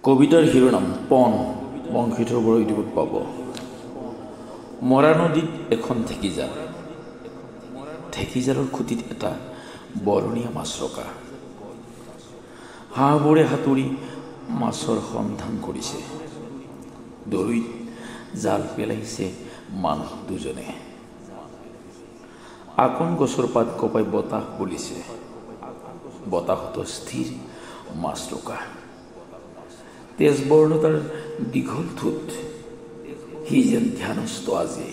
কবিতাৰ শিৰোনাম পণ বংশীধৰ বৰগীতত পাব। মৰা নদীত এখন ঢেঁকীজালৰ খুঁটিত এটা বৰণীয়া মাছ ৰখা। হাঁহবোৰে সাঁতুৰি মাছৰ সন্ধান কৰিছে। দৈত জাল পেলাইছে মানুহ দুজনে। আকন গছৰ পাত কপাই বতাহ বলিছে। বতাহত স্থিৰ মাছ ৰখা। তেজবৰ্ণতাৰ দীঘল ঠোঁট, সি যেন ধ্যানস্থ আজি।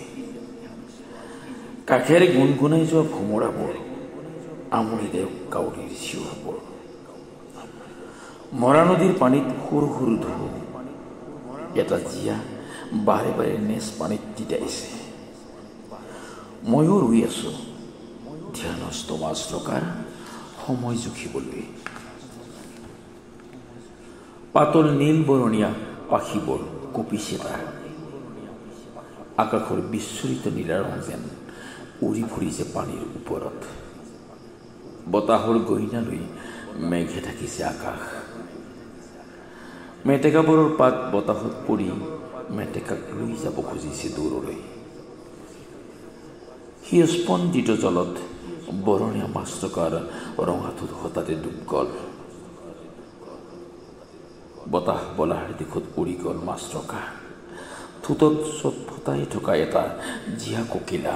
কাষেৰে গুণগুণাই যোৱা ভোমোৰাবোৰ আমনি দেওক কাউৰীৰ চিঞৰবোৰ। মৰা নদীৰ পানীত সৰু সৰু ঢৌ, এটা জীয়া বাৰে বাৰে নেচ পানীত তিতাইছে। ময়ো ৰুই আছো ধ্যানস্থ মাছ ৰখাৰ সময় জুখিবলৈ। পাতল নীল বৰণীয়া পাখিবোৰ কঁপিছে তাৰ। আকাশৰ বিস্ফোৰিত নীলা ৰং যেন উৰি ফুৰিছে পানীৰ ওপৰত। বতাহৰ গইনালৈ মেঘে ঢাকিছে আকাশ। মেটেকাবোৰৰ পাত বতাহত পৰি মেটেকাক লৈ যাব খুজিছে দূৰলৈ। স্পন্দিত জলত বৰণীয়া মাছ ৰখাৰ ৰঙাটোত হঠাতে ডুব গ'ল। বতাহ বলাৰ দিশত উৰি গ'ল মাছ ৰখা। ঠোঁটত চট ফটাই থকা এটা জীয়া কোকিলা।